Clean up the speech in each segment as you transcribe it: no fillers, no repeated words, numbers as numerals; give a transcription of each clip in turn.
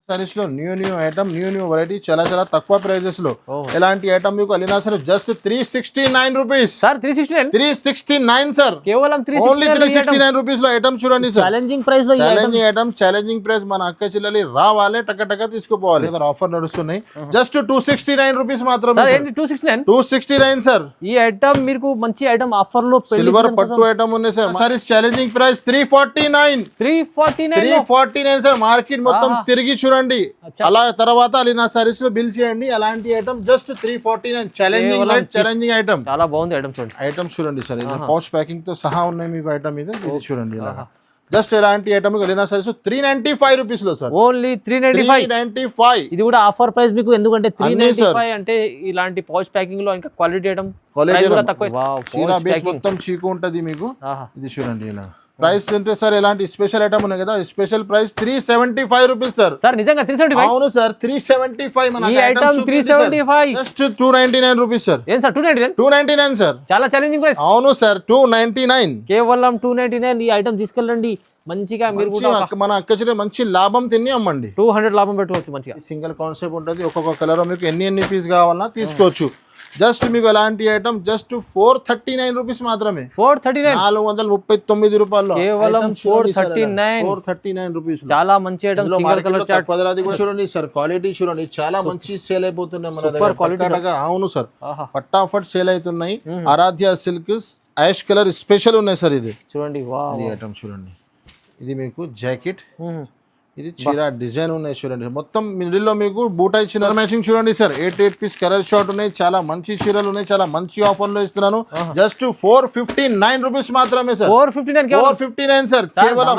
సారీస్ లో new item new variety చాలా చాలా తక్కువ ప్రైజెస్ లో ఎలాంటి ఐటమ్ మీకు Alina sir just 369 rupees sir 369 sir కేవలం ఓన్లీ 369 రూపీస్ లో ఐటమ్ చూడండి సార్. ఛాలెంజింగ్ ప్రైస్ లో ఛాలెంజింగ్ ప్రైస్ మన అక్క చెల్లెలి రావాలి టక తీసుకోపోవాలి సార్. ఆఫర్ నడుస్తున్నాయి జస్ట్ 269 రూపీస్ మాత్రమే. 269 సార్. ఈ ఐటమ్ మీకు మంచి ఐటమ్ ఆఫర్ లో సిల్వర్ పట్టు ఐటమ్ ఉన్నాయి sir. Saris challenging price 349 sir. Market మొత్తం తిరిగి చూడండి అలా తర్వాత అలీనా సారీస్ లో బిల్ చేయండి. అలాంటి ఐటమ్ జస్ట్ 349 ఛాలెంజింగ్ ఐటమ్. చాలా బాగుంది ఐటమ్ చూడండి. ఐటమ్ చూడండి సార్, ఇది పౌచ్ ప్యాకింగ్ తో సహా ఉన్నాయి మీకు ఐటమ్ ఇది చూడండి. జస్ట్ ఎలాంటి ఐటమ్ అలీనా సారీస్ 395 రూపీస్ లో సార్. ఓన్లీ 395. ఇది కూడా ఆఫర్ ప్రైస్ మీకు, ఎందుకంటే 395 అంటే ఇలాంటి పౌచ్ ప్యాకింగ్ లో ఇంకా క్వాలిటీ ఐటమ్ మొత్తం చీకు ఉంటది మీకు. ఇది చూడండి ఇలా ప్రైస్ అంటే సార్ ఎలాంటి స్పెషల్ ఐటమ్ ఉన్నాయి కదా, special price 375 rupees sir. Sir నిజంగా 375? అవును సార్ 375. మన ఈ ఐటమ్ 375 జస్ట్ 299 రూపీస్ సార్. ఏం సార్ 299 సార్. చాలా ఛాలెంజింగ్ ప్రైస్. అవును సార్ 299 కేవలం 299. ఈ ఐటమ్ తీసుకెళ్ళండి మంచిగా, మీరు మన అక్క చెల్లె మంచి లాభం తిని అమ్మండి. 200 లాభం పెట్టుకోవచ్చు మంచిగా. సింగిల్ కాన్సెప్ట్ ఉంటుంది, ఒక్కొక్క కలర్ మీకు ఎన్ని పీస్ కావాలన్నా తీసుకోవచ్చు. జస్ట్ మీకు అలాంటి ఐటమ్ జస్ట్ 439 రూపీస్ మాత్రమే. 439 రూపాయలు కేవలం 439 రూపీస్. చాలా మంచి ఐటమ్. సింగిల్ కలర్ చార్ట్ పదరాది కూడా చూడండి సార్. క్వాలిటీ చూడండి, చాలా మంచి సేల్ అయిపోతున్నాయి మన దగ్గర. అవును సార్, ఫటాఫట్ సేల్ అవుతున్నాయి. ఆరాధ్య సిల్క్ యాష్ కలర్ స్పెషల్ ఉన్నాయి సార్. ఇది చూడండి, ఐటమ్ చూడండి. ఇది మీకు జాకెట్, ఇది చీర డిజైన్ ఉన్నాయి చూడండి. మొత్తం మిడిల్ లో మీకు బూటా ఇచ్చిన మ్యాచింగ్ చూడండి సార్. 8 పీస్ కలర్ షార్ట్ ఉన్నాయి, చాలా మంచి చీరలు ఉన్నాయి, చాలా మంచి ఆఫర్ లో ఇస్తున్నాను. జస్ట్ 459 రూపీస్ మాత్రమే సార్. 459 సార్ కేవలం.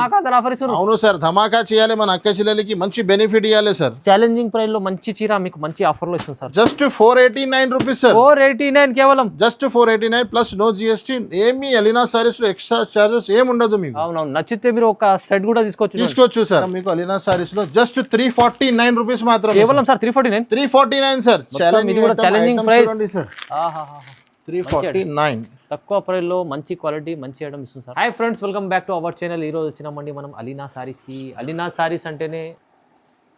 అవును సార్, ధమాకా చేయాలి, మన అక్క చెల్లెలకి మంచి బెనిఫిట్ ఇవ్వాలి సార్. ఛాలెంజింగ్ ప్రైస్ లో మంచి చీర మీకు మంచి ఆఫర్ లో ఇస్తుంది సార్. Just 489 rupees sir. 489 కేవలం. Just 489 plus no GST. ఏమి అలీనా సారీస్ లో ఎక్స్ట్రా చార్జెస్ ఏమి ఉండదు మీకు. అవునవును, నచ్చితే మీరు ఒక సెట్ కూడా తీసుకోవచ్చు సార్. మీకు అలీనా సారీస్ లో జస్ట్ 349 రూపీస్ మాత్రమే. కేవలం sir 349 sir. Challenging price sir. 349 తక్కువ ప్రైస్ లో మంచి క్వాలిటీ మంచి ఐటమ్ ఇస్తుంది sir. Hi friends, welcome back to our channel. ఈ రోజు వచ్చినామండి మనం అలీనా సారీస్ కి. అలీనా సారీస్ అంటేనే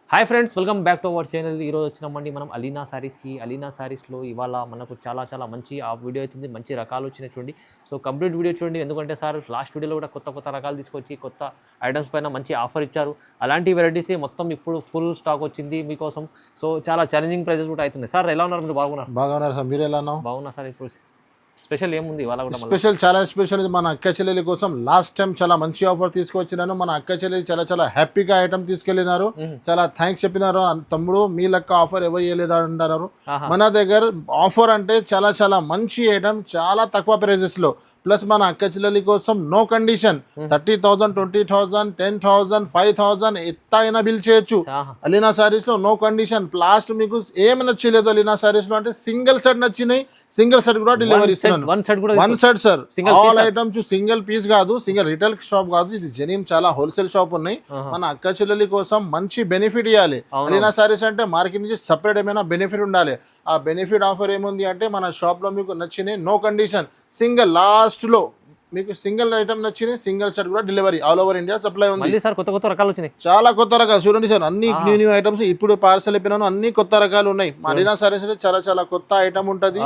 hi friends, welcome back to our channel. ఈరోజు వచ్చినామండి మనం అలీనా సారీస్కి. అలీనా సారీస్లో ఇవాళ మనకు చాలా మంచి ఆ వీడియో అవుతుంది. మంచి రకాలు వచ్చినాయి చూడండి. సో కంప్లీట్ వీడియో చూడండి, ఎందుకంటే సార్ లాస్ట్ వీడియోలో కూడా కొత్త రకాలు తీసుకొచ్చి కొత్త ఐటమ్స్ పైన మంచి ఆఫర్ ఇచ్చారు. అలాంటి వెరైటీస్ మొత్తం ఇప్పుడు ఫుల్ స్టాక్ వచ్చింది మీకోసం. సో చాలా ఛాలెంజింగ్ ప్రైజెస్ కూడా అవుతున్నాయి. సార్ ఎలా ఉన్నారు? మీరు బాగున్నారు సార్. మీరు ఎలా ఉన్నారు? బాగున్నా సార్. ఇప్పుడు స్పెషల్ ఏముంది ఇవాళ కూడా? స్పెషల్, చాలా స్పెషల్. మన అక్క చెల్లెలి కోసం లాస్ట్ టైం చాలా మంచి ఆఫర్ తీసుకొచ్చినాను. మన అక్క చెల్లెలి చాలా హ్యాపీగా ఐటమ్ తీసుకెళ్ళినారు. చాలా థ్యాంక్స్ చెప్పినారు. తమ్ముడు మీ లెక్క ఆఫర్ ఎవరు ఇవ్వలేదా అంటారు. మన దగ్గర ఆఫర్ అంటే చాలా మంచి ఐటమ్, చాలా తక్కువ ప్రైజెస్ లో. ప్లస్ మన అక్క చెల్లెలి కోసం నో కండిషన్. 30,000, 20,000, 10,000, 5,000 ఎంత అయినా బిల్ చేయొచ్చు. అలీనా సారీస్ లో నో కండిషన్. లాస్ట్ మీకు ఏమి నచ్చలేదు అలీనా సారీస్ లో అంటే సింగిల్ సెట్ నచ్చినాయి. సింగిల్ సెట్ కూడా డెలివరీ ఇస్తున్నాను. One set sir. All items single piece కాదు, సింగిల్ రిటైల్ షాప్ కాదు, ఇది జెన్యూన్ చాలా హోల్సేల్ షాప్ ఉన్నాయి. మన అక్క చెల్లెలి కోసం మంచి బెనిఫిట్ ఇవ్వాలి. అలీనా సారీస్ అంటే మార్కెట్ నుంచి సపరేట్ ఏమైనా బెనిఫిట్ ఉండాలి. ఆ బెనిఫిట్ ఆఫర్ ఏముంది అంటే మన షాప్ లో మీకు నచ్చినాయి నో కండిషన్ సింగిల్ లాస్ట్ లో మీకు సింగిల్ ఐటమ్ నచ్చిన సింగిల్ సెట్ కూడా delivery all over India supply ఉంది. సార్ కొత్త రకాలు వచ్చినాయి, చాలా కొత్త రకాలు చూడండి సార్. అన్ని న్యూ ఐటమ్స్ ఇప్పుడు పార్సల్ అయిపోయినాను, అన్ని కొత్త రకాలు ఉన్నాయి. అలీనా సారీస్ చాలా కొత్త ఐటమ్ ఉంటది.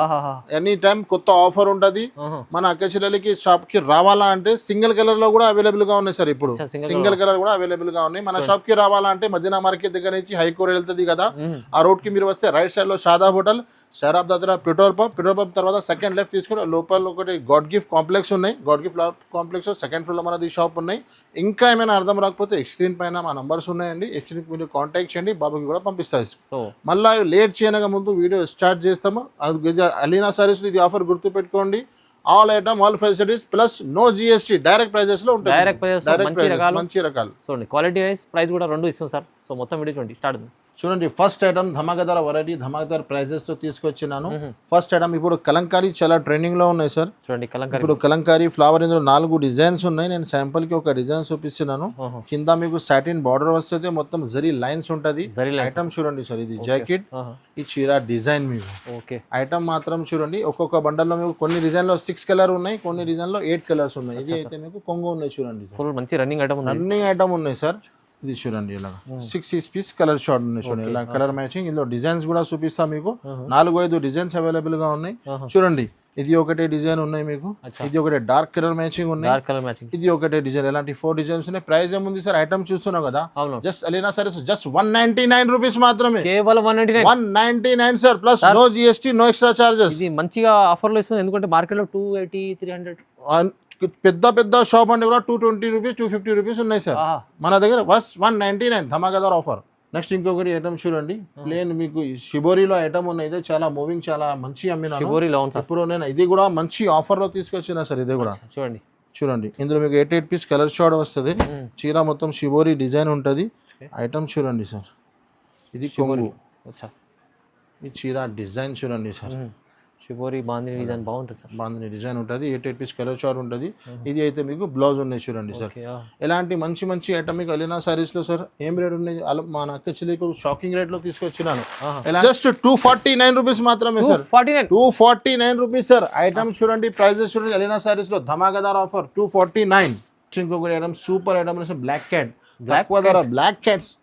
ఎనీ టైం కొత్త ఆఫర్ ఉంటది. మన అక్క చెల్లెలకి షాప్ కి రావాలా అంటే సింగిల్ కలర్ లో కూడా అవైలబుల్ గా ఉన్నాయి సార్. ఇప్పుడు సింగిల్ కలర్ కూడా అవైలబుల్ గా ఉన్నాయి. మన షాప్ కి రావాలా అంటే మదీనా మార్కెట్ దగ్గర నుంచి హైకోర్ట్ వెళ్తుంది కదా, ఆ రోడ్ కి మీరు వస్తే రైట్ సైడ్ లో షాదా హోటల్, షరాబ్ దగ్గర పెట్రోల్ పంప్ తర్వాత సెకండ్ లెఫ్ట్ తీసుకుని లోపల ఒకటి గాడ్ గిఫ్ట్ కాంప్లెక్స్ ఉన్నాయి. God gift complex second floor లో మనది షాప్ ఉన్నాయి. ఇంకా ఏమైనా అర్థం రాకపోతే స్క్రీన్ పైన మా నంబర్స్ ఉన్నాయండి, స్క్రీన్ మీరు కాంటాక్ట్ చేయండి, బాబుకి కూడా పంపిస్తాయి. సో మళ్ళీ లేట్ చేయనగా ముందు వీడియో స్టార్ట్ చేస్తాము. అలీనా సారీస్ ఇది ఆఫర్ గుర్తు పెట్టుకోండి. All item all facilities plus no GST direct prices లో ఉంటాయి. మంచి రకాలు చూడండి. క్వాలిటీ వైస్ ప్రైస్ కూడా రెండు ఇస్తాం సార్. సో మొత్తం వీడియో చూడండి, స్టార్ట్. చూడండి, ఫస్ట్ ఐటమ్ ధమాకాదార్ వెరైటీ, ధమాకాదార్ ప్రైజెస్ తో తీసుకొచ్చినాను. ఫస్ట్ ఐటమ్ ఇప్పుడు కలంకారీ చాలా ట్రెండింగ్ లో ఉన్నాయి సార్. చూడండి ఇప్పుడు కలంకారీ ఫ్లవర్, ఇందులో 4 డిజైన్స్ ఉన్నాయి. నేను శాంపుల్ కి ఒక డిజైన్ చూపిస్తున్నాను. కింద మీకు సాటిన్ బార్డర్ వస్తుంది, మొత్తం జరీ లైన్స్ ఉంటది. ఐటమ్ చూడండి సార్, ఇది జాకెట్, ఈ చీర డిజైన్ మీకు ఐటమ్ మాత్రం చూడండి. ఒక్కొక్క బండల్ లో మీకు కొన్ని డిజైన్ లో 6 కలర్ ఉన్నాయి, కొన్ని డిజైన్ లో 8 కలర్స్ ఉన్నాయి. ఇది అయితే మీకు కొంగు ఉన్నాయి చూడండి. మంచి రన్నింగ్ ఐటమ్ ఉన్నాయి సార్. ఇది చూడండి ఇలా 6 పీస్ కలర్ షార్ట్ ఉన్నాయి చూడండి ఇలా కలర్ మ్యాచింగ్. ఇందులో డిజైన్స్ కూడా చూపిస్తా మీకు. 4-5 డిజైన్స్ అవైలబుల్ గా ఉన్నాయి చూడండి. ఇది ఒకటే డిజైన్ ఉన్నాయి మీకు. ఇది ఒకటే డార్క్ కలర్ మ్యాచింగ్ ఉన్నాయి. ఇది ఒకటే డిజైన్. ఇలాంటి 4 డిజైన్స్ ఉన్నాయి. ప్రైస్ ఏముంది సార్? ఐటమ్ చూస్తున్నావు కదా, just Alina Sarees just 199 rupees మాత్రమే. కేవలం 199 sir, plus no GST, no extra charges. ఇది మంచిగా ఆఫర్ లో ఇస్తుంది, ఎందుకంటే మార్కెట్ లో 280, 300 పెద్ద షాప్ అంటే కూడా 220 రూపీస్, 250 రూపీస్ ఉన్నాయి సార్. మన దగ్గర బస్ 199 ధమాకాదార్ ఆఫర్. నెక్స్ట్ ఇంకొకటి ఐటమ్ చూడండి, ప్లేన్ మీకు షిబోరిలో ఐటమ్ ఉన్నాయి. ఇదే చాలా మూవింగ్, చాలా మంచి అమ్మినా ఇప్పుడు నేను. ఇది కూడా మంచి ఆఫర్ లో తీసుకొచ్చిన సార్. ఇది కూడా చూడండి. ఇందులో మీకు 8 పీస్ కలర్ షార్ట్ వస్తుంది. చీర మొత్తం షిబోరి డిజైన్ ఉంటుంది. ఐటమ్ చూడండి సార్. ఇది కొంగు. ఈ చీర డిజైన్ చూడండి సార్. షిబోరి బాందిని డిజైన్ బాగుంటుంది సార్. బాందిని డిజైన్ ఉంటుంది. 8 పీస్ కలర్ చార్ట్ ఉంటుంది. ఇది అయితే మీకు బ్లౌజ్ ఉన్నాయి చూడండి సార్. ఎలాంటి మంచి ఐటమ్ మీకు అలీనా సారీస్ లో సార్ ఏం రేట్ ఉన్నాయి? మన అక్క చెల్లికి షాకింగ్ రేట్ లో తీసుకొచ్చినాను. జస్ట్ 249 రూపీస్ మాత్రమే సార్. 249 rupees sir. ఐటమ్ చూడండి, ప్రైజెస్ చూడండి. అలీనా సారీస్ లో ధమాకాదార్ ఆఫర్ 249. ఇంకొకటి item super item black cat. Black cats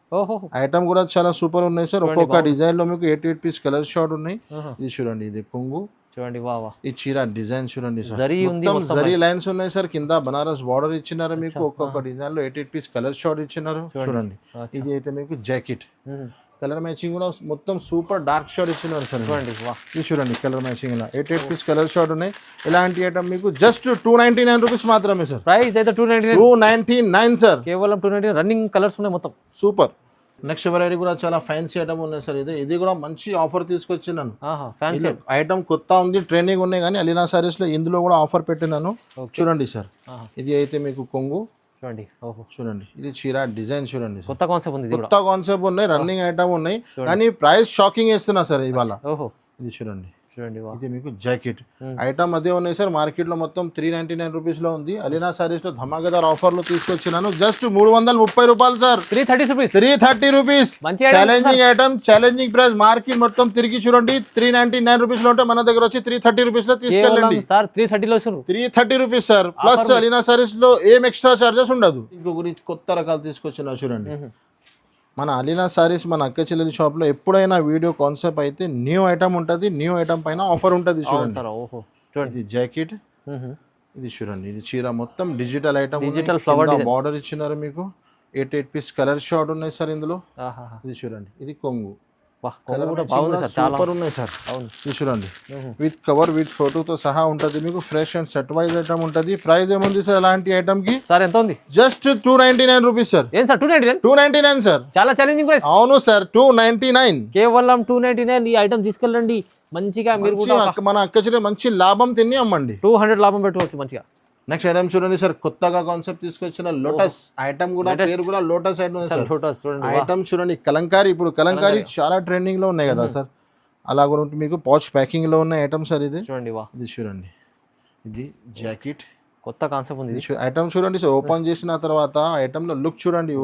item కూడా చాలా సూపర్ ఉన్నాయి సార్. ఒక్కొక్క డిజైన్ లో మీకు 8 పీస్ కలర్ షార్ట్ ఉన్నాయి. ఇది చూడండి, ఇది కొంగు చూడండి. ఈ చీర డిజైన్ చూడండి సార్. జరీ లైన్స్ ఉన్నాయి సార్. కింద బనారస్ బార్డర్ ఇచ్చినారు మీకు. ఒక్కొక్క డిజైన్ లో 8 పీస్ కలర్ షార్ట్ ఇచ్చినారు చూడండి. ఇది అయితే మీకు జాకెట్ కలర్ మ్యాచింగ్ కూడా మొత్తం సూపర్ డార్క్ షార్ట్ ఇచ్చినారు సార్. ఇది చూడండి కలర్ మ్యాచింగ్ ఇలా 8 పీస్ కలర్ షార్ట్ ఉన్నాయి. ఇలాంటి ఐటమ్ మీకు జస్ట్ 299 రూపీస్ మాత్రమే సార్. ప్రైస్ అయితే 299 సార్. కేవలం 299. రన్నింగ్ కలర్స్ ఉన్నాయి మొత్తం సూపర్. నెక్స్ట్ వెరైటీ కూడా చాలా ఫ్యాన్సీ ఐటమ్ ఉన్నాయి సార్. ఇది కూడా మంచి ఆఫర్ తీసుకొచ్చినాను. ఐటమ్ కొత్త ఉంది, ట్రెండింగ్ ఉన్నాయి, కానీ అలీనా సారీస్ లో ఇందులో కూడా ఆఫర్ పెట్టినాను చూడండి సార్. ఇది అయితే మీకు కొంగు చూడండి. ఇది చీర డిజైన్ చూడండి. కొత్త కాన్సెప్ట్ ఉంది. కొత్త కాన్సెప్ట్ ఉన్నాయి, రన్నింగ్ ఐటమ్ ఉన్నాయి, కానీ ప్రైస్ షాకింగ్ ఇస్తున్నా సార్ ఇవాళ. ఇది చూడండి. ఇది మీకు జాకెట్ ఐటమ్ అదే ఉన్నాయి సార్. మార్కెట్ లో మొత్తం 399 రూపీస్ లో ఉంది. అలీనా సారీస్ లో ధమాకాదార్ ఆఫర్ లో తీసుకొచ్చినాను. జస్ట్ 330 రూపాయలు sir. 330 rupees. Challenging item, challenging price. Market మొత్తం తిరిగి చూడండి. 399 రూపీస్ లో ఉంటే మన దగ్గర వచ్చి 330 రూపీస్ లో తీసుకెళ్ళండి sir. 330 rupees sir. Plus Alina saris లో ఏం ఎక్స్ట్రా చార్జెస్ ఉండదు. ఇంకొకటి కొత్త రకాలు తీసుకొచ్చిన చూడండి. మన అలీనా సారీస్ మన అక్క చెల్లెలి షాప్ లో ఎప్పుడైనా వీడియో కాన్సెప్ట్ అయితే న్యూ ఐటమ్ ఉంటుంది. న్యూ ఐటమ్ పైన ఆఫర్ ఉంటుంది చూడండి. ఇది జాకెట్. ఇది చూడండి. ఇది చీర మొత్తం digital item. Digital flower border ఇచ్చినారు మీకు. 8 పీస్ కలర్ షార్ట్ ఉన్నాయి సార్ ఇందులో. ఇది చూడండి. ఇది కొంగు. సూపర్ ఉన్నాయి సార్. ఇది చూడండి. విత్ కవర్, విత్ ఫోటోతో సహా ఉంటుంది మీకు. Fresh and set wise item ఉంటుంది. ప్రైస్ ఏముంది సార్ అలాంటి ఐటమ్ కి? సార్ ఎంత ఉంది? Just 299 rupees sir. ఏం సార్ 299? 299 సార్. చాలా ఛాలెంజింగ్ ప్రైస్. అవును సార్, 299. కేవలం 299 ఈ ఐటమ్ తీసుకెళ్ళండి. మంచిగా మీరు మన అక్క చెల్లె మంచి లాభం తిని అమ్మండి. 200 లాభం పెట్టుకోవచ్చు మంచిగా. నెక్స్ట్ ఐటమ్ చూడండి సార్. కొత్తగా కాన్సెప్ట్ తీసుకొచ్చిన లోటస్ ఐటమ్ కూడా, పేరు కూడా లోటస్ ఐటమ్ చూడండి. కలంకారీ, ఇప్పుడు కలంకారీ చాలా ట్రెండింగ్ లో ఉన్నాయి కదా సార్. అలా కూడా మీకు పౌచ్ ప్యాకింగ్ లో ఉన్న ఐటమ్ సార్. ఇది చూడండి. ఇది చూడండి. ఇది జాకెట్. కొత్త కాన్సెప్ట్ ఉంది. ఐటమ్ చూడండి సార్. ఓపెన్ చేసిన తర్వాత ఐటమ్ లో లుక్ చూడండి.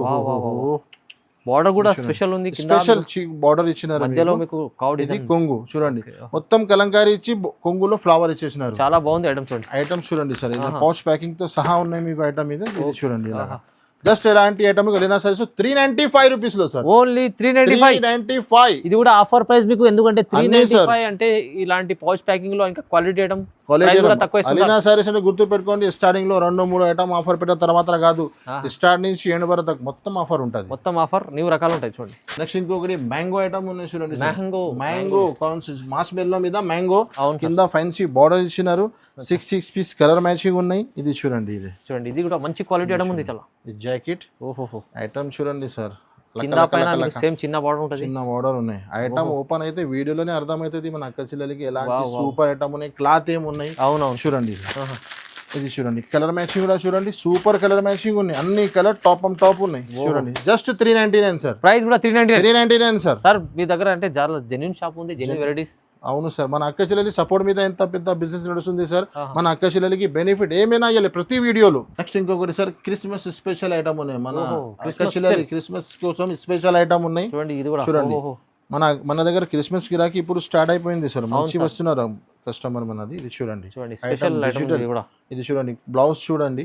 బార్డర్ కూడా స్పెషల్ ఉంది. స్పెషల్ బార్డర్ ఇచ్చినారు. మధ్యలో మీకు ఇది కొంగు చూడండి. మొత్తం కలంకారీ ఇచ్చి కొంగులో ఫ్లవర్ ఇచ్చేసినారు. చాలా బాగుంది ఐటమ్ చూడండి. ఐటమ్ చూడండి సార్. పౌచ్ ప్యాకింగ్ తో సహా ఉన్నాయి మీకు ఐటమ్ మీద. ఇది చూడండి. జస్ట్ ఎలాంటి ఐటమ్ అలీనా సారీస్ 395 రూపీస్ లో సార్. ఓన్లీ 395. ఇది కూడా ఆఫర్ ప్రైస్ మీకు. ఎందుకంటే 395 అంటే ఇలాంటి పౌచ్ ప్యాకింగ్ లో ఇంకా క్వాలిటీ ఐటమ్ అలీనా సారీస్ అంటే గుర్తు పెట్టుకోండి. స్టార్టింగ్ లో 2-3 ఐటమ్ ఆఫర్ పెట్టిన తర్వాత కాదు, స్టార్ట్ నుంచి ఎండ్ వరకు మొత్తం ఆఫర్ ఉంటుంది. మొత్తం ఆఫర్ న్యూ రకాలు ఉంటాయి చూడండి. నెక్స్ట్ ఇంకొకటి మ్యాంగో ఐటమ్ ఉన్నాయి చూడండి. మ్యాంగో మాస్ మెల్లో మీద మ్యాంగో కింద ఫ్యాన్సీ బార్డర్ ఇచ్చినారు. 6 పీస్ కలర్ మ్యాచింగ్ ఉన్నాయి. ఇది చూడండి. ఇది చూడండి. ఇది కూడా మంచి క్వాలిటీ ఐటమ్ ఉంది. చాలా జాకెట్ ఐటమ్ చూడండి సార్. చిన్న బార్డర్ ఉన్నాయి. ఐటమ్ ఓపెన్ అయితే వీడియోలోనే అర్థమవుతుంది మన అక్క చెల్లెలకి ఎలాంటి సూపర్ ఐటమ్ ఉన్నాయి. క్లాత్ ఏమున్నాయి అవునవును చూడండి. ఇది చూడండి. కలర్ మ్యాచింగ్ కూడా చూడండి. సూపర్ కలర్ మ్యాచింగ్ ఉన్నాయి. అన్ని కలర్ టాప్ ఉన్నాయి చూడండి. Just 399 sir. ప్రైస్ కూడా 399 సార్. సార్ మీ దగ్గర అంటే చాలా జెన్యూన్ షాప్ ఉంది, జెన్యూన్ వెరైటీస్. అవును సార్. మన అక్క చెల్లెలి సపోర్ట్ మీద ఎంత పెద్ద బిజినెస్ నడుస్తుంది సార్. మన అక్క చెల్లెలికి బెనిఫిట్ ఏమైనా అయ్యాలి ప్రతి వీడియోలో. నెక్స్ట్ ఇంకొకటి సార్, క్రిస్మస్ స్పెషల్ ఐటమ్ ఉన్నాయి. మన అక్క చెల్లెలి క్రిస్మస్ కోసం స్పెషల్ ఐటమ్ ఉన్నాయి చూడండి. మన దగ్గర క్రిస్మస్ గిరాకీ ఇప్పుడు స్టార్ట్ అయిపోయింది సార్. మంచి వస్తున్నారు. కస్టమర్ మనది. ఇది చూడండి చూడండి స్పెషల్ ఐటమ్ digital. ఇది కూడా. ఇది చూడండి బ్లౌజ్ చూడండి.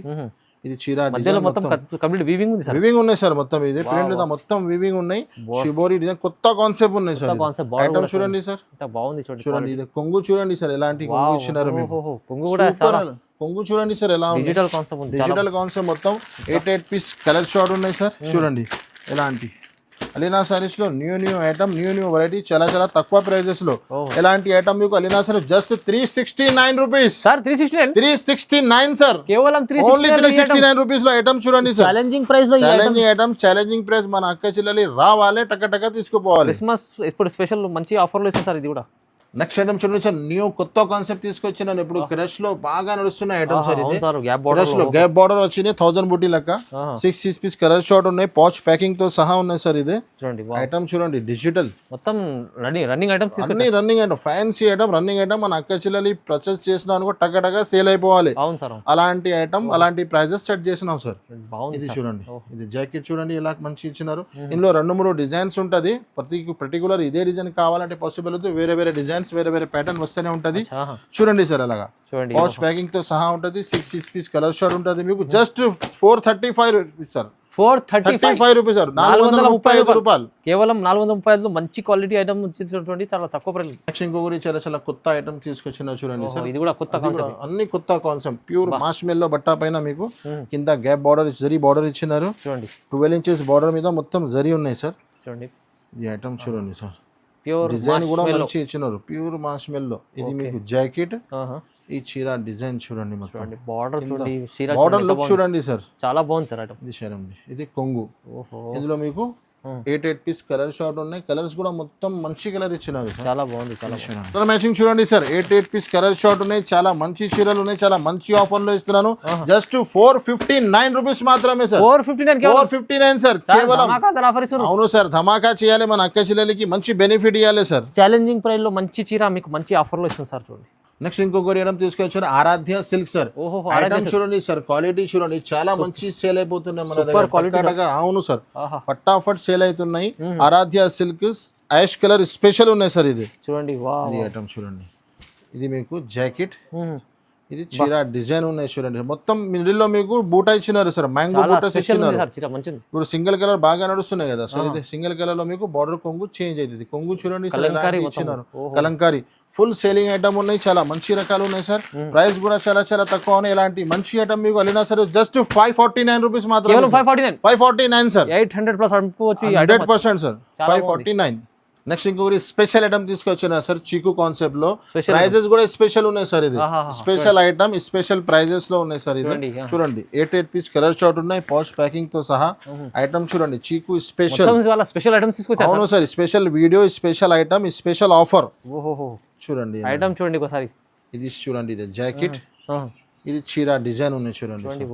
ఇది చీర మధ్యలో మొత్తం కంప్లీట్ వీవింగ్ ఉంది సార్. వివింగ్ ఉన్నాయి సార్ మొత్తం. ఇది ప్రింట్ లేదా మొత్తం వివింగ్ ఉన్నాయి. షిబోరి డిజైన్ కొత్త కాన్సెప్ట్ ఉన్నాయి సార్. కాన్సెప్ట్ ఐటమ్ చూడండి సార్ ఎంత బాగుంది చూడండి. చూడండి ఇది కొంగు చూడండి సార్ ఎలాంటి కొంగు ఇచ్చినారు మీకు. కొంగు కూడా Super. కొంగు చూడండి సార్ ఎలా ఉంది. డిజిటల్ కాన్సెప్ట్ ఉంది. డిజిటల్ కాన్సెప్ట్ మొత్తం 8 పీస్ కలర్ షార్ట్ ఉన్నాయి సార్. చూడండి ఎలాంటి అలీనా సారీస్ లో న్యూ ఐటమ్ న్యూ వెరైటీ చాలా చాలా తక్కువ ప్రైజెస్ లో ఎలాంటి ఐటమ్ మీకు Alina Sarees just 369 rupees sir. 369 sir. కేవలం ఓన్లీ 369 రూపీస్ లో ఐటమ్ చూడండి సార్. ఛాలెంజింగ్ ప్రైస్ లో ఛాలెంజింగ్ ప్రైస్. మన అక్క చెల్లెలి రావాలి టక తీసుకుపోవాలి. క్రిస్మస్ ఇప్పుడు స్పెషల్ మంచి ఆఫర్ లో ఇస్తాం సార్. ఇది కూడా నెక్స్ట్ ఐటమ్ చూడండి సార్. న్యూ కొత్త కాన్సెప్ట్ తీసుకొచ్చినాను. ఇప్పుడు క్రష్ లో బాగా నడుస్తున్న ఐటమ్ సార్. ఇది క్రష్ లో గ్యాప్ బార్డర్ వచ్చింది 1000 బూటీ లెక్క 6 పీస్ కలర్ షార్ట్ ఉన్నాయి. పౌచ్ ప్యాకింగ్ తో సహా ఉన్నాయి సార్. ఇది చూడండి ఐటమ్ చూడండి డిజిటల్ మొత్తం రన్నింగ్ ఐటమ్స్ అన్ని running item fancy item running item. మన అక్క చెల్లెలి పర్చేస్ చేసిన అనుకో టక సేల్ అయిపోవాలి. అవును సార్. అలాంటి ఐటమ్ అలాంటి ప్రైజెస్ సెట్ చేసినాం సార్. బాగుంది. ఇది చూడండి ఇది జాకెట్ చూడండి ఇలా మంచి ఇచ్చినారు. ఇందులో 2-3 డిజైన్స్ ఉంటది. పర్టికులర్ ఇదే డిజైన్ కావాలంటే పాసిబుల్ అవుతుంది. వేరే డిజైన్స్ వేరే ప్యాటర్న్ వస్తూనే ఉంటది. చూడండి సార్ అలాగా పౌచ్ ప్యాకింగ్ తో సహా ఉంటది. 6 పీస్ కలర్ షార్ట్ ఉంటది మీకు just 435 rupees sir. 435 rupees sir. 435 రూపాయలు. కేవలం 435 మంచి క్వాలిటీ ఐటమ్ వచ్చినటువంటి చాలా తక్కువ ప్రైస్. నెక్స్ట్ ఇంకొకటి చాలా కొత్త ఐటమ్ తీసుకొచ్చిన చూడండి సార్. ఇది కూడా కొత్త కాన్సెప్ట్. అన్ని కొత్త కాన్సెప్ట్ ప్యూర్ మార్ష్మెల్లో బట్టా పైన మీకు కింద గ్యాప్ బార్డర్ జరీ బార్డర్ ఇచ్చినారు. చూడండి 12 ఇంచెస్ బార్డర్ మీద మొత్తం జరీ ఉన్నాయి సార్. చూడండి ఈ ఐటమ్ చూడండి సార్. ప్యూర్ డిజైన్ కూడా మంచి ఇచ్చినారు. ప్యూర్ మార్ష్మెల్లో. ఇది మీకు జాకెట్. ఈ చీర డిజైన్ చూడండి మొత్తం. బార్డర్ చూడండి. బార్డర్ లుక్ చూడండి సార్. చాలా బాగుంది సార్ ఐటమ్. ఇది చూడండి ఇది కొంగు. ఇందులో మీకు 8 పీస్ కలర్ షార్ట్ ఉన్నాయి. కలర్స్ కూడా మొత్తం మంచి కలర్ ఇచ్చినారు. చాలా బాగుంది. కలర్ మ్యాచింగ్ చూడండి సార్. 8 పీస్ కలర్ షార్ట్ ఉన్నాయి. చాలా మంచి చీరలు ఉన్నాయి. చాలా మంచి ఆఫర్ లో ఇస్తున్నాను. జస్ట్ 459 రూపీస్ మాత్రమే సార్. 459 సార్ కేవలం. అవును సార్ ధమాకా చేయాలి. మన అక్క చెల్లెలకి మంచి బెనిఫిట్ ఇవ్వాలి సార్. ఛాలెంజింగ్ ప్రైస్ లో మంచి చీర మీకు మంచి ఆఫర్ లో ఇస్తుంది సార్. చూడండి నెక్స్ట్ ఇంకొకటి ఐటమ్ తీసుకొచ్చారు ఆరాధ్య సిల్క్ సార్. ఐటమ్ చూడండి సార్. క్వాలిటీ చూడండి చాలా మంచి సేల్ అయిపోతున్నాయి మన దగ్గర. అవును సార్ ఫటాఫట్ సేల్ అవుతున్నాయి. ఆరాధ్య సిల్క్ యాష్ కలర్ స్పెషల్ ఉన్నాయి సార్. ఇది చూడండి ఇది ఐటమ్ చూడండి. ఇది మీకు జాకెట్. ఇది చీర డిజైన్ ఉన్నాయి చూడండి. మొత్తం మిడిల్ లో మీకు బూటా ఇచ్చినారు సార్. మ్యాంగో బూటాస్ ఇచ్చినారు. ఇప్పుడు సింగిల్ కలర్ బాగా నడుస్తున్నాయి కదా సార్. ఇది సింగిల్ కలర్ లో మీకు బార్డర్ కొంగు చేంజ్ అవుతుంది. కొంగు చూడండి ఇచ్చినారు. కలంకారీ ఫుల్ సేలింగ్ ఐటమ్ ఉన్నాయి. చాలా మంచి రకాలు ఉన్నాయి సార్. ప్రైస్ కూడా చాలా తక్కువ ఉన్నాయి. ఇలాంటి మంచి ఐటమ్ మీకు అలీనా సార్ జస్ట్ 549 రూపీస్ మాత్రమే. 549 సార్. 800 plus 100% sir. 549. నెక్స్ట్ ఇంకొకటి స్పెషల్ ఐటమ్ తీసుకొచ్చిన సార్. చీకు కాన్సెప్ట్ లో ప్రైజెస్ కూడా స్పెషల్ ఉన్నాయి సార్. ఇది స్పెషల్ ఐటమ్ స్పెషల్ ప్రైజెస్ లో ఉన్నాయి సార్. ఇది చూడండి 8 పీస్ కలర్ షార్ట్ ఉన్నాయి. పౌచ్ ప్యాకింగ్ తో సహా ఐటమ్ చూడండి. చీకు స్పెషల్ ఐటమ్స్ తీసుకొచ్చారు. అవును sir special video special item special offer చూడండి. ఐటమ్ చూడండి ఒకసారి. ఇది చూడండి ఇది జాకెట్. ఇది చీర డిజైన్ ఉన్నాయి చూడండి.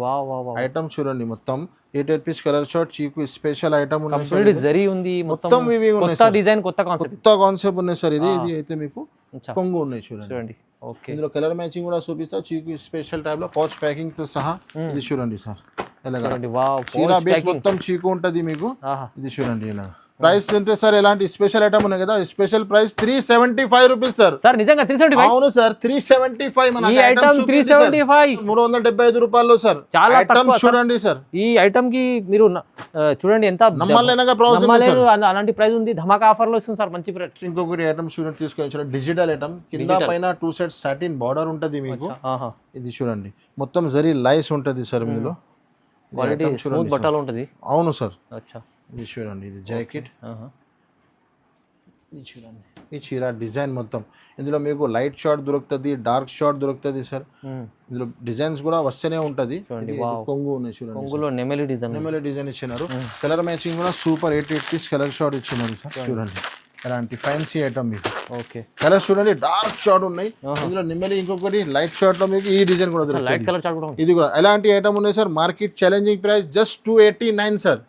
ఐటమ్ చూడండి మొత్తం 8 పీస్ కలర్ షార్ట్ చీకు స్పెషల్ ఐటమ్ ఉన్నాయి. జరీ ఉంది మొత్తం కొత్త డిజైన్ కొత్త కాన్సెప్ట్ ఉన్నాయి సార్. ఇది అయితే మీకు కొంగు ఉన్నాయి చూడండి. ఇందులో కలర్ మ్యాచింగ్ కూడా చూపిస్తా. చీకు స్పెషల్ టైప్ లో పౌచ్ ప్యాకింగ్ తో సహా. ఇది చూడండి సార్. చీర బేస్ మొత్తం చీకు ఉంటది మీకు. ఇది చూడండి ఇలా. ప్రైస్ అంటే సార్ ఎలాంటి స్పెషల్ ఐటమ్ ఉన్నాయి కదా. Special price 375 rupees sir. Sir నిజంగా 375. అవును సార్ 375. మన ఈ ఐటమ్ 375 375 రూపాయలు సార్. చాలా ఐటమ్ చూడండి సార్. ఈ ఐటమ్ కి మీరు చూడండి ఎంత నమ్మలేనగా అలాంటి ప్రైస్ ఉంది. ధమాకా ఆఫర్ లో వస్తుంది సార్. మంచి ప్రైస్. ఇంకొకటి ఐటమ్ చూడండి తీసుకొచ్చిన డిజిటల్ ఐటమ్. కింద పైన 2 సెట్స్ సాటిన్ బార్డర్ ఉంటది మీకు. ఇది చూడండి మొత్తం జరీ లైస్ ఉంటది సార్. ఇందులో క్వాలిటీ స్మూత్ బట్టలు ఉంటది. అవును సార్. అచ్చా ఇది చూడండి ఇది జాకెట్. ఇది చూడండి ఈ చీర డిజైన్ మొత్తం. ఇందులో మీకు లైట్ షార్ట్ దొరుకుతుంది డార్క్ షార్ట్ దొరుకుతుంది సార్. ఇందులో డిజైన్స్ కూడా వస్తూనే ఉంటది. కొంగు ఉన్నాయి చూడండి. కొంగులో నెమలి డిజైన్ ఇచ్చినారు. కలర్ మ్యాచింగ్ కూడా సూపర్ 8 పీస్ కలర్ షార్ట్ ఇచ్చినారు సార్. చూడండి అలాంటి ఫ్యాన్సీ ఐటమ్ మీకు. కలర్స్ చూడండి డార్క్ షార్ట్ ఉన్నాయి. ఇందులో నిమ్మలి ఇంకొకటి లైట్ షార్ట్ లో మీకు ఈ డిజైన్ కూడా దొరుకుతుంది. ఇది కూడా ఎలాంటి ఐటమ్ ఉన్నాయి sir. Market challenging price just 289 sir.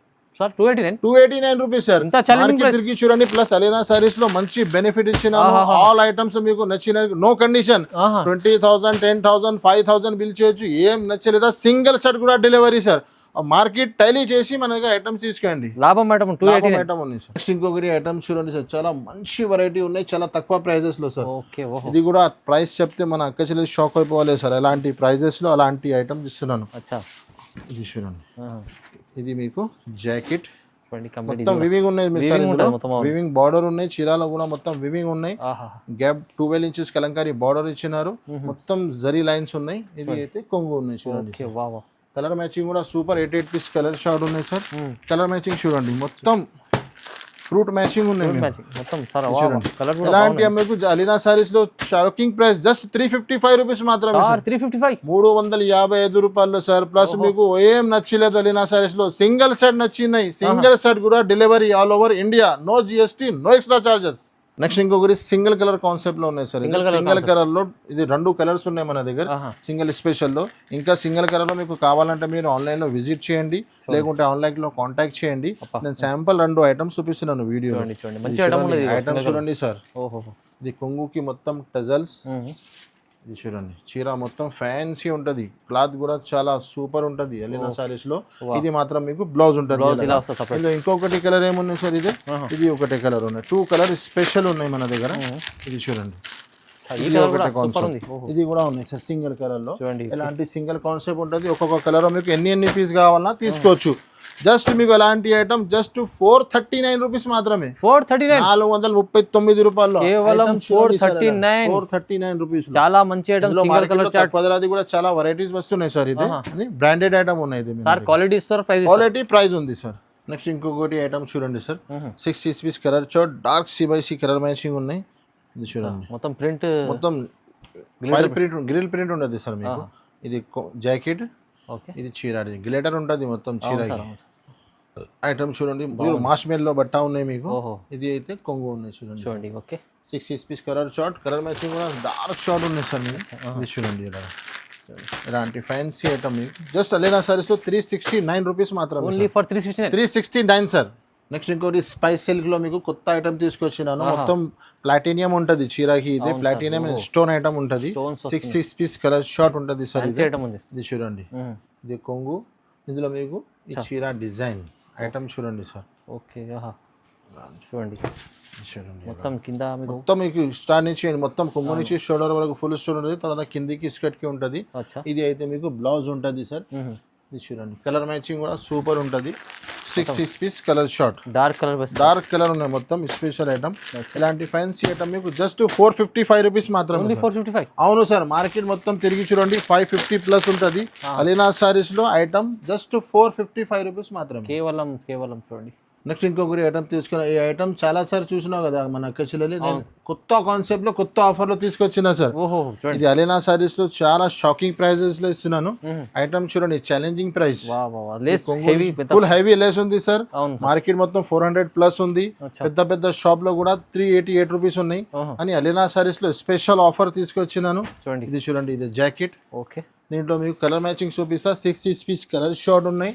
289 rupees sir. తిరిగి చూడండి. ప్లస్ అలీనా సారీస్ లో మంచి బెనిఫిట్ ఇచ్చిన ఆల్ ఐటమ్స్ మీకు నచ్చిన నో కండిషన్ 20,000 10,000 5,000 బిల్ చేయొచ్చు. ఏం నచ్చలేదా సింగిల్ సెట్ కూడా డెలివరీ సార్. మార్కెట్ టైలీ చేసి మన దగ్గర ఐటమ్స్ తీసుకోండి. లాభం మేడం 280 ఐటమ్ ఉన్నాయి సార్. నెక్స్ట్ ఇంకొకటి ఐటమ్ చూడండి సార్, చాలా మంచి వెరైటీ ఉన్నాయి, చాలా తక్కువ ప్రైజెస్ లో సార్. ఓకే. ఇది కూడా ప్రైస్ చెప్తే మన అక్క చెల్లెలు షాక్ అయిపోవాలి సార్. ఎలాంటి ప్రైజెస్ లో అలాంటి ఐటమ్స్ ఇస్తున్నాను. అచ్చా, ఇది చూడండి, ఇది మీకు జాకెట్ మొత్తం మొత్తం వివింగ్ ఉన్నాయి వివింగ్ బార్డర్ ఉన్నాయి, చీరాలో కూడా మొత్తం వివింగ్ ఉన్నాయి. గ్యాప్ 12 ఇంచెస్ కలంకారీ బార్డర్ ఇచ్చినారు, మొత్తం జరీ లైన్స్ ఉన్నాయి. ఇది అయితే కొంగు ఉన్నాయి చూడండి. కలర్ మ్యాచింగ్ కూడా సూపర్ 8 పీస్ కలర్ షార్ట్ ఉన్నాయి సార్. కలర్ మ్యాచింగ్ చూడండి, మొత్తం ఫ్రూట్ మ్యాచింగ్ ఉన్నాయి. ఇలాంటి మీకు అలీనా సారీస్ లో షాకింగ్ ప్రైస్ జస్ట్ 355 రూపీస్ మాత్రమే. 355 రూపాయలు సార్. ప్లస్ మీకు ఏం నచ్చలేదు అలీనా సారీస్ లో, సింగిల్ సెట్ నచ్చినాయి. సింగిల్ సెట్ కూడా delivery all over India, no GST, no extra charges. Next ఇంకొకటి సింగిల్ కలర్ కాన్సెప్ట్ లో ఉన్నాయి సార్. సింగిల్ కలర్ లో ఇది 2 కలర్స్ ఉన్నాయి మన దగ్గర సింగిల్ స్పెషల్ లో. ఇంకా సింగిల్ కలర్ లో మీకు కావాలంటే మీరు ఆన్లైన్ లో విజిట్ చేయండి, లేకుంటే ఆన్లైన్ లో కాంటాక్ట్ చేయండి. నేను శాంపుల్ 2 ఐటమ్స్ చూపిస్తున్నాను వీడియో. ఐటమ్ చూడండి సార్, ఇది కొంగుకి మొత్తం టజల్స్. ఇది చూడండి, చీర మొత్తం ఫ్యాన్సీ ఉంటది, క్లాత్ కూడా చాలా సూపర్ ఉంటది అలీనా సారీస్ లో. ఇది మాత్రం మీకు బ్లౌజ్ ఉంటది. ఇంకొకటి కలర్ ఏమున్నాయి సార్, ఇది ఒకటే కలర్ ఉన్నాయి. 2 కలర్ స్పెషల్ ఉన్నాయి మన దగ్గర. ఇది చూడండి, ఇది కూడా ఉన్నాయి సార్ సింగిల్ కలర్ లో. ఇలాంటి సింగిల్ కాన్సెప్ట్ ఉంటది. ఒక్కొక్క కలర్ మీకు ఎన్ని పీస్ కావాలన్నా తీసుకోవచ్చు. జస్ట్ మీకు అలాంటి ఐటమ్ జస్ట్ 439 రూపీస్ మాత్రమే. 439 రూపాయలు కేవలం 439 రూపీస్. చాలా మంచి ఐటమ్, సింగిల్ కలర్ చార్ట్. పదరాది కూడా చాలా వెరైటీస్ వస్తున్నాయి సార్. ఇది బ్రాండెడ్ ఐటమ్ ఉన్నాయి. ఇది sir quality sir, quality price ఉంది సార్. నెక్స్ట్ ఇంకొకటి ఐటమ్ చూడండి sir, 6 piece colour chart, dark CBC colour matching ఉన్నాయి. ఇది చూడండి, మొత్తం ప్రింట్, మొత్తం గ్రిల్ ప్రింట్ ఉండదు సార్ మీకు. ఇది జాకెట్, ఇది చీర, గ్లిటర్ ఉంటుంది మొత్తం చీర. ఐటమ్ చూడండి, మాస్మెల్ లో బట్ట ఉన్నాయి మీకు. ఇది అయితే కొంగు ఉన్నాయి చూడండి. 6 piece colour short, colour matching కూడా డార్క్ షార్ట్ ఉన్నాయి సార్ మీకు. ఇది చూడండి, ఇలాంటి ఫ్యాన్సీ ఐటమ్ మీకు జస్ట్ అలీనా సారీస్ లో 369 రూపీస్ మాత్రమే. 369 సార్. నెక్స్ట్ ఇంకోటి స్పైస్ సిల్క్ లో మీకు కొత్త ఐటమ్ తీసుకొచ్చినాను. మొత్తం ప్లాటినియం ఉంటది చీరకి. ఇది ప్లాటినియం స్టోన్ ఐటమ్ ఉంటది. 6 పీస్ కలర్ షార్ట్ ఉంటది సార్. ఇది చూడండి, ఇది కొంగు, ఇందులో మీకు ఈ చీర డిజైన్ ఐటమ్ చూడండి సార్. ఓకే, చూడండి మొత్తం కింద మొత్తం మీకు స్టార్ట్ నుంచి మొత్తం కొంగు నుంచి షోల్డర్ వరకు ఫుల్ స్టోన్ ఉంటుంది. తర్వాత కిందికి స్కర్ట్ కి ఉంటది. ఇది అయితే మీకు బ్లౌజ్ ఉంటది సార్. ఇది చూడండి, కలర్ మ్యాచింగ్ కూడా సూపర్ ఉంటది. 6 piece colour short, dark colour ఉన్నాయి మొత్తం స్పెషల్ ఐటమ్. ఇలాంటి ఫ్యాన్సీ ఐటమ్ మీకు జస్ట్ 455 రూపీస్ మాత్రమే. 455? అవును సార్, మార్కెట్ మొత్తం తిరిగి చూడండి 550 ప్లస్ ఉంటది. అలీనా సారీస్ లో ఐటమ్ జస్ట్ 455 రూపీస్ మాత్రమే. కేవలం చూడండి. నెక్స్ట్ ఇంకొకటి ఐటమ్ తీసుకున్నా. ఈ ఐటమ్ చాలా సార్ చూసినావు కదా మన అక్క చెల్లెలు. కొత్త కాన్సెప్ట్ లో కొత్త ఆఫర్ లో తీసుకొచ్చిన సార్. ఇది అలీనా సారీస్ లో చాలా షాకింగ్ ప్రైజెస్ లో ఇస్తున్నాను. ఐటమ్ చూడండి, challenging price, full heavy less ఉంది సార్. మార్కెట్ మొత్తం 400 ప్లస్ ఉంది. పెద్ద షాప్ లో కూడా 388 రూపీస్ ఉన్నాయి. అని అలీనా సారీస్ లో స్పెషల్ ఆఫర్ తీసుకొచ్చినాను. ఇది చూడండి, ఇది జాకెట్. ఓకే, దీంట్లో మీకు కలర్ మ్యాచింగ్ చూపిస్తా. 6 పీస్ కలర్ షార్ట్ ఉన్నాయి.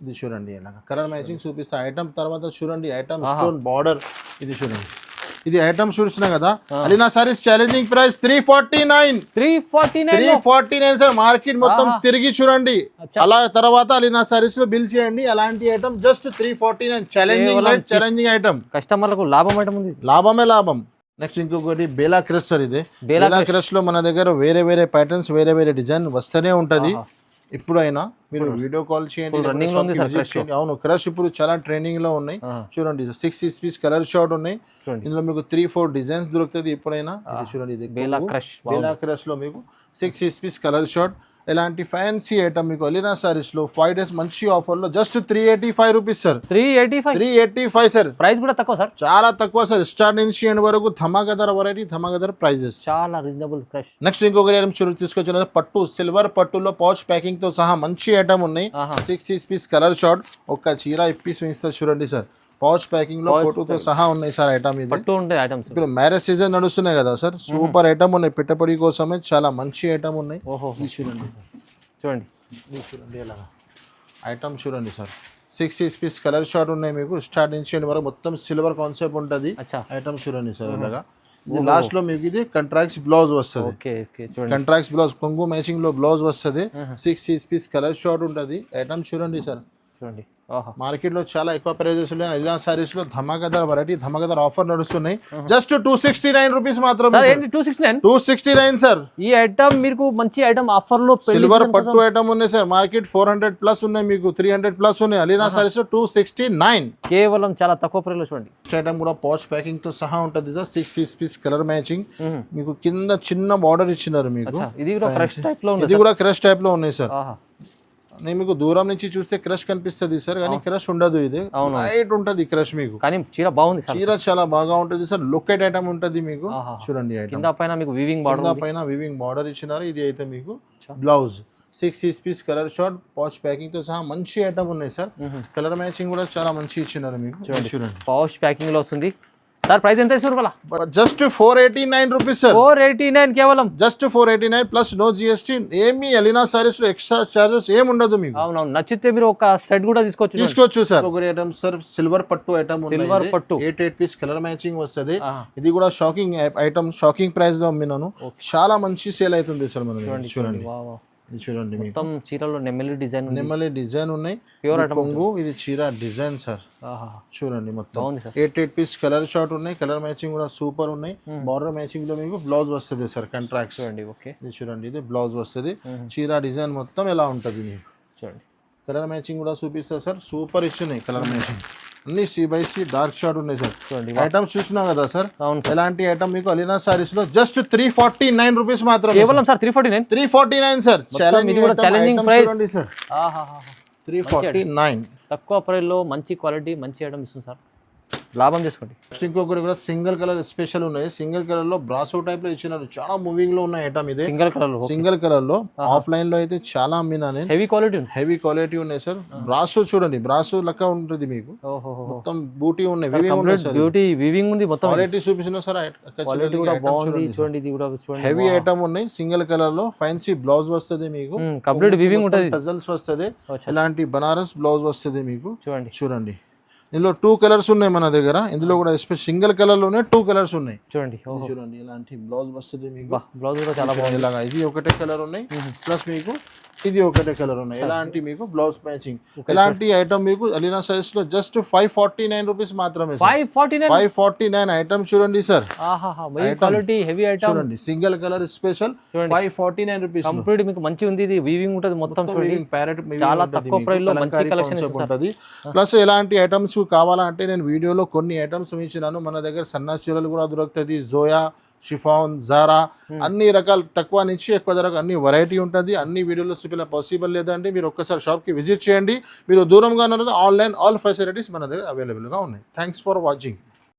ఇది చూడండి, ఇలాగా కలర్ మ్యాచింగ్ చూపిస్తా. ఐటమ్ తర్వాత చూడండి, ఐటమ్ స్టోన్ బార్డర్. ఇది చూడండి, ఇది ఐటమ్ చూస్తున్నా కదా. Alina saris challenging price 349 sir. Market మొత్తం తిరిగి చూడండి. అలా తర్వాత అలీనా సారీస్ లో బిల్ చేయండి. అలాంటి ఐటమ్ జస్ట్ 349 ఛాలెంజింగ్ ఐటమ్. కస్టమర్లకు లాభం ఐటమ్ ఉంది, లాభమే లాభం. నెక్స్ట్ ఇంకొకటి బేలా క్రష్ సార్. ఇది బేలా క్రష్ లో మన దగ్గర వేరే ప్యాటర్న్స్, వేరే డిజైన్ వస్తూనే ఉంటది. ఇప్పుడైనా మీరు వీడియో కాల్ చేయండి. అవును, క్రష్ ఇప్పుడు చాలా ట్రెండింగ్ లో ఉన్నాయి. చూడండి, 6 పీస్ కలర్ షార్ట్ ఉన్నాయి. ఇందులో మీకు 3-4 డిజైన్స్ దొరుకుతుంది ఎప్పుడైనా. ఇది చూడండి, ఇది బేలా క్రష్ లో మీకు 6 పీస్ కలర్ షార్ట్. ఇలాంటి ఫ్యాన్సీ ఐటమ్ మీకు అలీనా సారీస్ లో 5 days మంచి ఆఫర్ లో just 385 rupees sir. 385 sir. Price కూడా తక్కువ సార్, చాలా తక్కువ సార్. స్టార్ట్ నుంచి ఎండ్ వరకు ధమాకాదార్ వెరైటీ, ధమాకాదార్ ప్రైజెస్, చాలా రీజనబుల్ ప్రైస్. నెక్స్ట్ ఇంకొక ఐటమ్ తీసుకొచ్చిన పట్టు, సిల్వర్ పట్టులో పౌచ్ ప్యాకింగ్ తో సహా మంచి ఐటమ్ ఉన్నాయి. 6 పీస్ కలర్ షార్ట్. ఒక చీర ఇప్పీస్ ఇస్తారు చూడండి సార్. పౌచ్ ప్యాకింగ్ లో ఫోటోతో సహా ఉన్నాయి సార్ ఐటమ్. ఇది పట్టు ఉంటాయి ఐటమ్స్. ఇప్పుడు మ్యారేజ్ సీజన్ నడుస్తున్నాయి కదా సార్, సూపర్ ఐటమ్ ఉన్నాయి. పెట్టుబడి కోసమే చాలా మంచి ఐటమ్ ఉన్నాయి. చూడండి ఇలా ఐటమ్ చూడండి సార్. 6 పీస్ కలర్ షార్ట్ ఉన్నాయి మీకు. స్టార్ట్ నుంచి వరకు మొత్తం సిల్వర్ కాన్సెప్ట్ ఉంటుంది. ఐటమ్ చూడండి సార్. ఇలాగా ఇది లాస్ట్ లో మీకు ఇది కంట్రాక్ట్స్ బ్లౌజ్ వస్తుంది. ఓకే ఓకే చూడండి కంట్రాక్ట్స్ బ్లౌజ్ కొంగు మ్యాచింగ్ లో బ్లౌజ్ వస్తుంది. 6 పీస్ కలర్ షార్ట్ ఉంటుంది. ఐటమ్ చూడండి సార్, చూడండి. ఆహా మార్కెట్ లో చాలా ఎక్కువ ప్రైజెస్ ఉన్నాయి. అలీనా సారీస్ లో ధమాకాదార్ వెరైటీ, ధమాకాదార్ ఆఫర్ నడుస్తున్నాయి. జస్ట్ 269 రూపీస్ మాత్రమే. సార్ ఏంటి 269? 269 సార్. ఈ ఐటమ్ మీకు మంచి ఐటమ్ ఆఫర్ లో సిల్వర్ పట్టు ఐటమ్ ఉన్నాయి సార్. మార్కెట్ 400 ప్లస్ ఉన్నాయి, మీకు 300 ప్లస్ ఉన్నాయి. అలీనా సారీస్ లో 269 కేవలం చాలా తక్కువ ప్రైస్ లో చూడండి. ఐటమ్ కూడా పౌచ్ ప్యాకింగ్ తో సహా ఉంటుంది సార్. 6 పీస్ కలర్ మ్యాచింగ్, మీకు కింద చిన్న బార్డర్ ఇచ్చినారు మీకు. ఇది కూడా క్రష్ టైప్ లో ఉంది. ఇది కూడా క్రష్ టైప్ లో ఉన్నాయి సార్. ఆహా నేను మీకు దూరం నుంచి చూస్తే క్రష్ కనిపిస్తుంది సార్, కానీ క్రష్ ఉండదు. ఇది లైట్ ఉంటది క్రష్ మీకు, కానీ చీర బాగుంది. చీర చాలా బాగా ఉంటుంది సార్. లుకెట్ ఐటమ్ ఉంటుంది మీకు. చూడండి ఐటమ్ కింద పైన మీకు వీవింగ్ బార్డర్, కింద పైన వీవింగ్ బార్డర్ ఇచ్చినారు. ఇది అయితే మీకు blouse 6 piece colour short pouch packing తో సహా మంచి ఐటమ్ ఉన్నాయి సార్. కలర్ మ్యాచింగ్ కూడా చాలా మంచి ఇచ్చినారు మీకు. చూడండి పౌచ్ ప్యాకింగ్ లో వస్తుంది. సార్ ప్రైస్ ఎంత ఇస్తారు? Just 489 rupees sir. 489 కేవలం. Just 489 plus no GST. ఏమి అలీనా సారీస్ లో ఎక్స్ట్రా చార్జెస్ ఏమి ఉండదు మీకు. అవునవును, నచ్చితే మీరు ఒక సెట్ కూడా తీసుకోవచ్చు సార్. ఒక ఐటమ్ సార్ సిల్వర్ పట్టు ఐటమ్, సిల్వర్ పట్టు 8 పీస్ కలర్ మ్యాచింగ్ వస్తుంది. ఇది కూడా షాకింగ్ ఐటమ్, షాకింగ్ ప్రైస్ లో అమ్మినాను. చాలా మంచి సేల్ అవుతుంది సార్ మనం. చూడండి ఇది చూడండి, మొత్తం చీరలో నెమలి డిజైన్ ఉన్నాయి. ప్యూర్ కొంగు, ఇది చీర డిజైన్ సార్. చూడండి మొత్తం 8 పీస్ కలర్ షార్ట్ ఉన్నాయి. కలర్ మ్యాచింగ్ కూడా సూపర్ ఉన్నాయి. బార్డర్ మ్యాచింగ్ లో మీకు బ్లౌజ్ వస్తుంది సార్. కంట్రాక్ట్ చూడండి. ఓకే ఇది చూడండి, ఇది బ్లౌజ్ వస్తుంది. చీర డిజైన్ మొత్తం ఎలా ఉంటుంది మీకు. చూడండి కలర్ మ్యాచింగ్ కూడా చూపిస్తారు సార్. సూపర్ ఇచ్చినాయి కలర్ మ్యాచింగ్. అన్ని C/C డార్క్ షార్ట్ ఉన్నాయి సార్. ఐటమ్స్ చూసినా కదా సార్. ఎలాంటి ఐటమ్ మీకు అలీనా సారీస్ లో జస్ట్ 349 రూపీస్ మాత్రం. కేవలం sir 349 sir. Challenging price sir. 349 తక్కువ ప్రైస్ లో మంచి క్వాలిటీ, మంచి ఐటమ్ ఇస్తుంది సార్. లాభం చేసుకోండి. ఇంకొకటి కూడా సింగిల్ కలర్ స్పెషల్ ఉన్నాయి. సింగిల్ కలర్ లో బ్రాసో టైప్ లో ఇచ్చినారు. చాలా మూవింగ్ లో ఉన్న ఐటమ్ ఇది. సింగిల్ కలర్ లో ఆఫ్లైన్ లో అయితే చాలా అమ్మినా నేను. హెవీ క్వాలిటీ ఉన్నాయి సార్. బ్రాసో చూడండి, బ్రాసో లెక్క ఉంటుంది మీకు. మొత్తం బూటీ ఉన్నాయి, వీవింగ్ ఉంది మొత్తం. క్వాలిటీ చూపిస్తున్నా సార్. హెవీ ఐటమ్ ఉన్నాయి. సింగిల్ కలర్ లో ఫ్యాన్సీ బ్లౌజ్ వస్తుంది మీకు. కంప్లీట్ వీవింగ్ ఉంటుంది. టజల్స్ వస్తుంది. ఇలాంటి బనారస్ బ్లౌజ్ వస్తుంది మీకు. చూడండి ఇందులో 2 కలర్స్ ఉన్నాయి మన దగ్గర. ఇందులో కూడా సింగిల్ కలర్ లోనే 2 కలర్స్ ఉన్నాయి. చూడండి ఇలాంటి బ్లౌజ్ వస్తుంది మీకు. బ్లౌజ్ కూడా చాలా బాగుంది. ఇలాగా ఇది ఒకటే కలర్ ఉన్నాయి, ప్లస్ మీకు ఇది ఒకటే కలర్ ఉన్నాయి. ఇలాంటి మీకు బ్లౌజ్ మ్యాచింగ్. ఇలాంటి ఐటమ్ మీకు అలీనా సైజ్ లో జస్ట్ 549 రూపీస్ మాత్రమే. 549 ఐటమ్ చూడండి సార్. చూడండి single colour special 549 rupees. Complete మీకు మంచి ఉంది. ఇది వీవింగ్ ఉంటుంది మొత్తం. చూడండి ప్యారెట్ చాలా తక్కువ ప్రైస్ లో మంచి కలెక్షన్ ఉంటుంది. ప్లస్ ఇలాంటి ఐటమ్స్ కావాలంటే నేను వీడియోలో కొన్ని ఐటమ్స్ ఇచ్చినాను. మన దగ్గర సన్నా చీరలు కూడా దొరుకుతుంది. జోయా, షిఫాన్, జారా, అన్ని రకాల తక్కువ నుంచి ఎక్కువ ధరకు అన్ని వెరైటీ ఉంటుంది. అన్ని వీడియోలో చూపిన పాసిబుల్ లేదండి. మీరు ఒక్కసారి షాప్కి విజిట్ చేయండి. మీరు దూరంగా ఉన్నది ఆన్లైన్ ఆల్ ఫెసిలిటీస్ మన దగ్గర అవైలబుల్గా ఉన్నాయి. Thanks for watching.